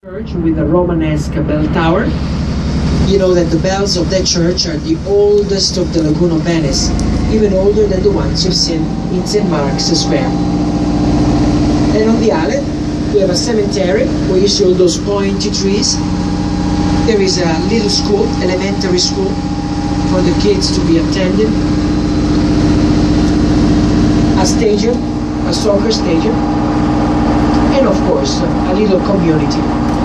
Church with a Romanesque bell tower. You know that the bells of that church are the oldest of the lagoon of Venice, even older than the ones you've seen in St. Mark's Square. And on the island, we have a cemetery where you see all those pointy trees. There is a little school, elementary school, for the kids to be attending. A stadium, a soccer stadium, and of course, a little community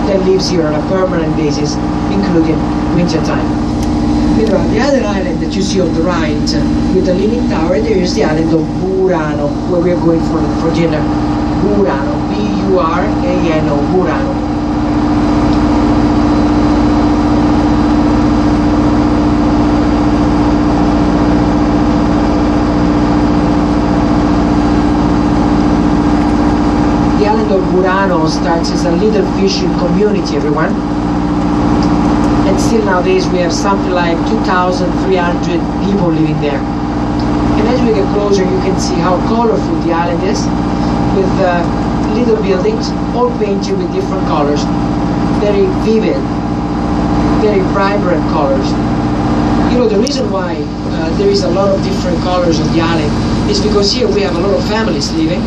that lives here on a permanent basis, including winter time. You know, the other island that you see on the right with the leaning tower, there is the island of Burano, where we are going for dinner. Burano, B-U-R-A-N-O, Burano. The island of Burano starts as a little fishing community, everyone. And still nowadays we have something like 2,300 people living there. And as we get closer, you can see how colorful the island is, with little buildings, all painted with different colors. Very vivid, very vibrant colors. You know, the reason why there is a lot of different colors on the island is because here we have a lot of families living,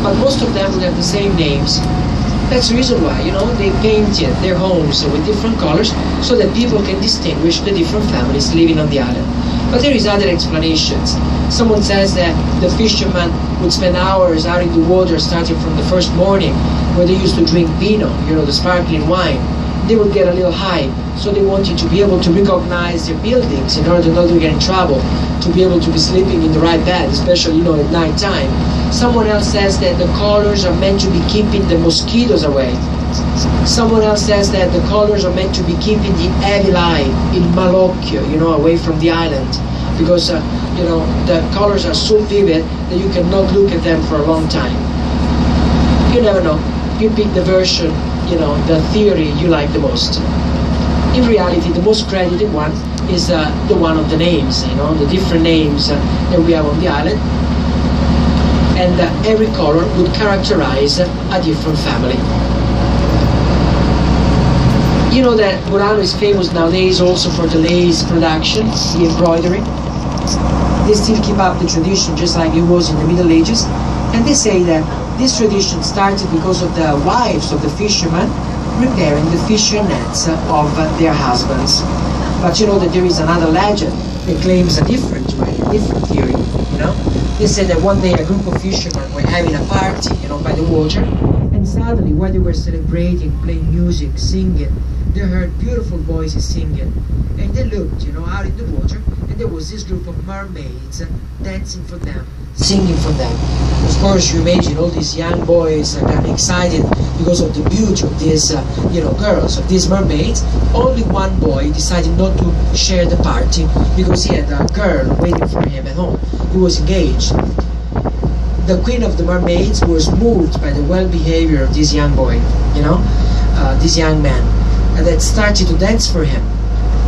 but most of them will have the same names. That's the reason why, you know, they painted their homes with different colors so that people can distinguish the different families living on the island. But there is other explanations. Someone says that the fishermen would spend hours out in the water starting from the first morning, where they used to drink vino, you know, the sparkling wine. They would get a little high, so they wanted to be able to recognize their buildings in order not to get in trouble, to be able to be sleeping in the right bed, especially, you know, at night time. Someone else says that the colors are meant to be keeping the mosquitoes away. Someone else says that the colors are meant to be keeping the evil eye, il malocchio, you know, away from the island. Because, you know, the colors are so vivid that you cannot look at them for a long time. You never know. You pick the version, you know, the theory you like the most. In reality, the most credited one is the one of the names, you know, the different names that we have on the island. And every color would characterize a different family. You know that Burano is famous nowadays also for the lace production, the embroidery. They still keep up the tradition just like it was in the Middle Ages. And they say that this tradition started because of the wives of the fishermen repairing the fishing nets of their husbands. But you know that there is another legend that claims a different way, a different theory, you know? They said that one day a group of fishermen were having a party, you know, by the water, and suddenly while they were celebrating, playing music, singing, they heard beautiful voices singing, and they looked, you know, out in the water, and there was this group of mermaids dancing for them, singing for them. Of course, you imagine all these young boys got excited because of the beauty of these, you know, girls, of these mermaids. Only one boy decided not to share the party because he had a girl waiting for him at home. He was engaged. The queen of the mermaids was moved by the well-behavior of this young boy, you know, this young man, that started to dance for him.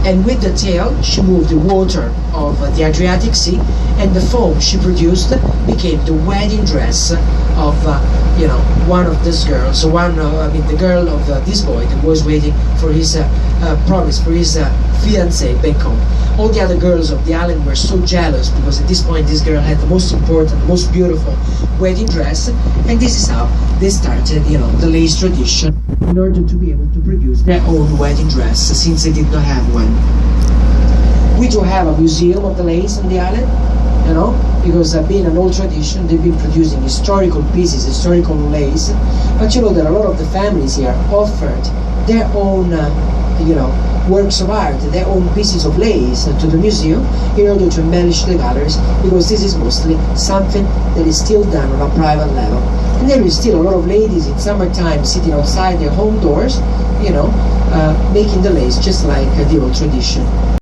And with the tail, she moved the water of the Adriatic Sea, and the foam she produced became the wedding dress of, you know, one of these girls. So the girl of this boy that was waiting for his promise, for his fiancée back home. All the other girls of the island were so jealous because at this point this girl had the most important, the most beautiful wedding dress, and this is how they started, you know, the lace tradition in order to be able to produce their own wedding dress, since they did not have one. We do have a museum of the lace on the island, you know, because being an old tradition, they've been producing historical pieces, historical lace, but you know that a lot of the families here offered their own, you know, works of art, their own pieces of lace to the museum in order to embellish the galleries, because this is mostly something that is still done on a private level. And there is still a lot of ladies in summertime sitting outside their home doors, you know, making the lace just like the old tradition.